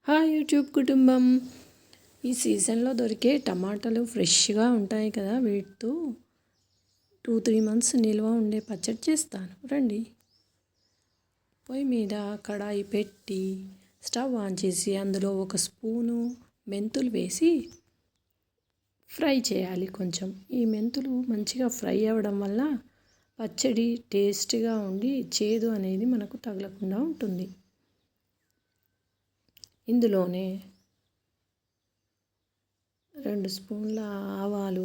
Hi YouTube కుటుంబం. ఈ సీజన్లో దొరికే టమాటాలు ఫ్రెష్గా ఉంటాయి కదా, వీటితో 2-3 మంత్స్ నిల్వ ఉండే పచ్చడి చేస్తాను రండి. పొయ్యి మీద కడాయి పెట్టి స్టవ్ ఆన్ చేసి అందులో 1 స్పూను మెంతులు వేసి ఫ్రై చేయాలి. కొంచెం ఈ మెంతులు మంచిగా ఫ్రై అవ్వడం వల్ల పచ్చడి టేస్ట్గా ఉండి చేదు అనేది మనకు తగలకుండా ఉంటుంది. ఇందులోనే 2 స్పూన్ల ఆవాలు,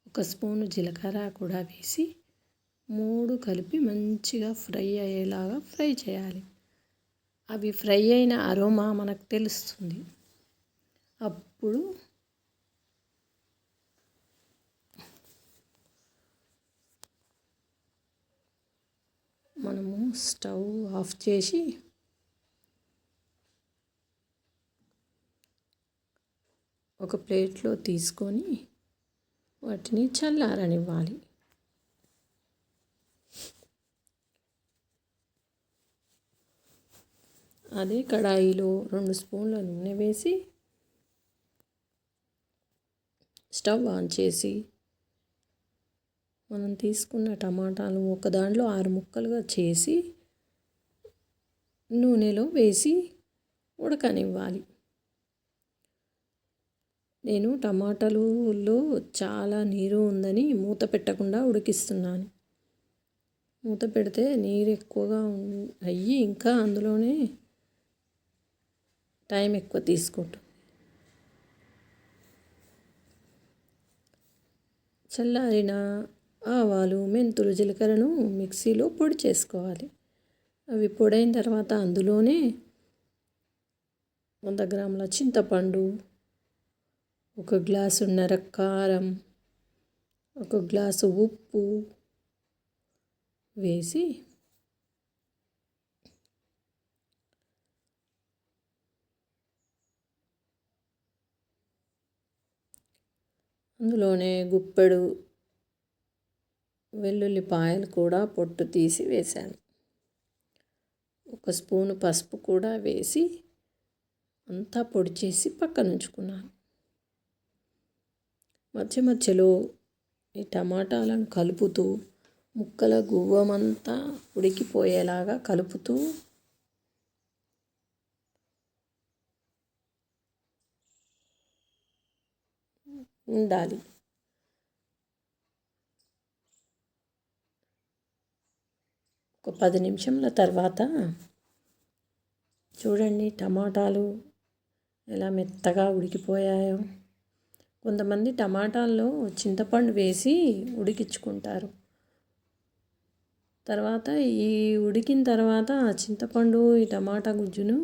1 స్పూను జీలకర్ర కూడా వేసి 3 కలిపి మంచిగా ఫ్రై అయ్యేలాగా ఫ్రై చేయాలి. అవి ఫ్రై అయిన అరోమా మనకు తెలుస్తుంది. అప్పుడు మనము స్టవ్ ఆఫ్ చేసి ఒక ప్లేట్లో తీసుకొని వాటిని చల్లారనివ్వాలి. అదే కడాయిలో 2 స్పూన్ల నూనె వేసి స్టవ్ ఆన్ చేసి మనం తీసుకున్న టమాటాలు ఒక దాంట్లో 6 ముక్కలుగా చేసి నూనెలో వేసి ఉడకనివ్వాలి. నేను టమాటాలలో చాలా నీరు ఉందని మూత పెట్టకుండా ఉడికిస్తున్నాను. మూత పెడితే నీరు ఎక్కువగా అయ్యి ఇంకా అందులోనే టైం ఎక్కువ తీసుకుంటుంది. చల్లారిన ఆవాలు, మెంతులు, జీలకర్రను మిక్సీలో పొడి చేసుకోవాలి. అవి పొడైన తర్వాత అందులోనే 100 గ్రాముల చింతపండు, 1 గ్లాసున్నర కారం, 1 గ్లాసు ఉప్పు వేసి అందులోనే గుప్పెడు వెల్లుల్లిపాయలు కూడా పొట్టు తీసి వేశాను. 1 స్పూను పసుపు కూడా వేసి అంతా పొడి చేసి పక్కన ఉంచుకున్నాను. మధ్య మధ్యలో ఈ టమాటాలను కలుపుతూ ముక్కల గువ్వమంతా ఉడికిపోయేలాగా కలుపుతూ ఉండాలి. ఒక 10 నిమిషంల తర్వాత చూడండి టమాటాలు ఎలా మెత్తగా ఉడికిపోయాయో. కొంతమంది టమాటాల్లో చింతపండు వేసి ఉడికించుకుంటారు. తర్వాత ఈ ఉడికిన తర్వాత చింతపండు ఈ టమాటా గుజ్జును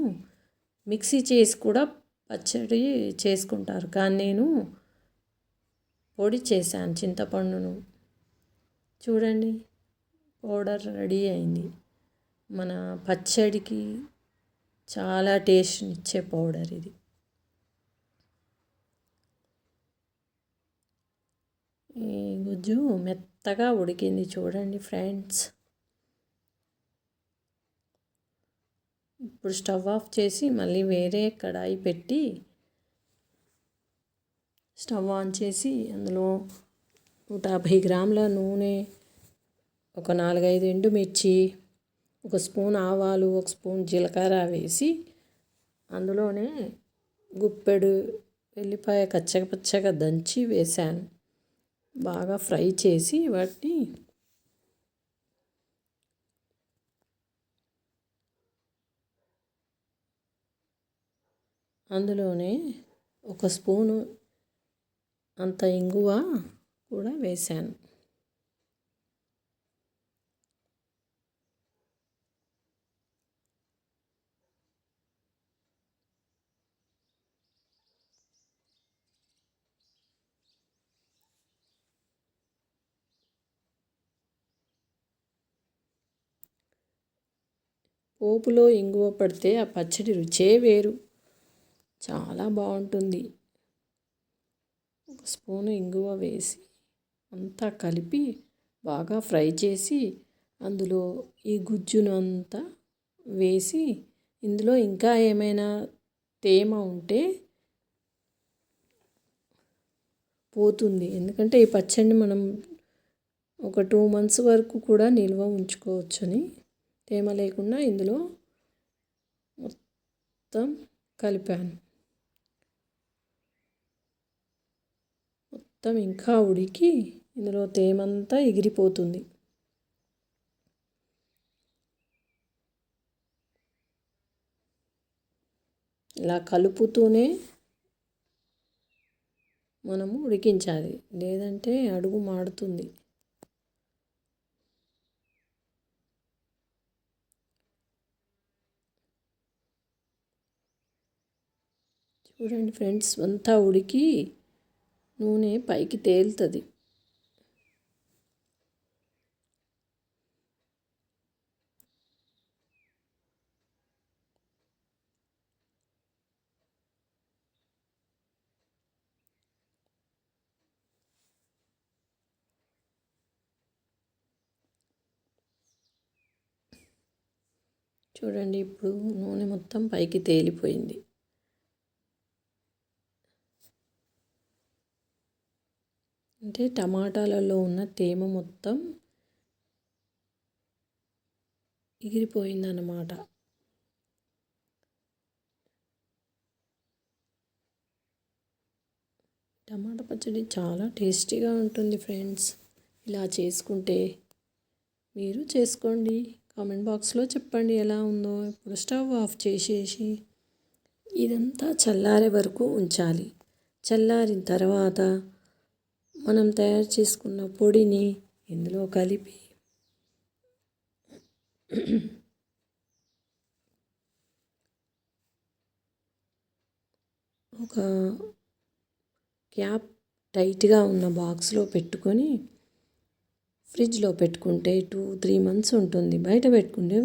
మిక్సీ చేసి కూడా పచ్చడి చేసుకుంటారు. కానీ నేను పొడి చేశాను చింతపండును. చూడండి పౌడర్ రెడీ అయింది. మన పచ్చడికి చాలా టేస్ట్నిచ్చే పౌడర్ ఇది. ఈ గుజ్జు మెత్తగా ఉడికింది చూడండి ఫ్రెండ్స్. ఇప్పుడు స్టవ్ ఆఫ్ చేసి మళ్ళీ వేరే కడాయి పెట్టి స్టవ్ ఆన్ చేసి అందులో 150 గ్రాముల నూనె, ఒక 4-5 ఎండుమిర్చి, 1 స్పూన్ ఆవాలు, 1 స్పూన్ జీలకర్ర వేసి అందులోనే గుప్పెడు వెల్లిపాయ కచ్చపచ్చగా దంచి వేశాను. బాగా ఫ్రై చేసి వాటిని అందులోనే 1 స్పూను అంత ఇంగువ కూడా వేశాను. పోపులో ఇంగువ పడితే ఆ పచ్చడి రుచే వేరు, చాలా బాగుంటుంది. 1 స్పూను ఇంగువ వేసి అంతా కలిపి బాగా ఫ్రై చేసి అందులో ఈ గుజ్జును అంతా వేసి ఇందులో ఇంకా ఏమైనా తేమ ఉంటే పోతుంది. ఎందుకంటే ఈ పచ్చడిని మనం ఒక 2 months వరకు కూడా నిల్వ ఉంచుకోవచ్చని. తేమ లేకుండా ఇందులో మొత్తం కలిపాను. మొత్తం ఇంకా ఉడికి ఇందులో తేమంతా ఎగిరిపోతుంది. ఇలా కలుపుతూనే మనము ఉడికించాలి, లేదంటే అడుగు మాడుతుంది. చూడండి ఫ్రెండ్స్, అంతా ఉడికి నూనె పైకి తేలుతుంది. చూడండి, ఇప్పుడు నూనె మొత్తం పైకి తేలిపోయింది. అంటే టమాటాలలో ఉన్న తేమ మొత్తం ఎగిరిపోయిందన్నమాట. టమాటా పచ్చడి చాలా టేస్టీగా ఉంటుంది ఫ్రెండ్స్. ఇలా చేసుకుంటే మీరు చేసుకోండి. కామెంట్ బాక్స్లో చెప్పండి ఎలా ఉందో. ఇప్పుడు స్టవ్ ఆఫ్ చేసేసి ఇదంతా చల్లారే వరకు ఉంచాలి. చల్లారిన తర్వాత మనం తయారు చేసుకున్న పొడిని ఇందులో కలిపి ఒక క్యాప్ టైట్గా ఉన్న బాక్స్లో పెట్టుకొని ఫ్రిడ్జ్లో పెట్టుకుంటే 2-3 months ఉంటుంది. బయట పెట్టుకుంటే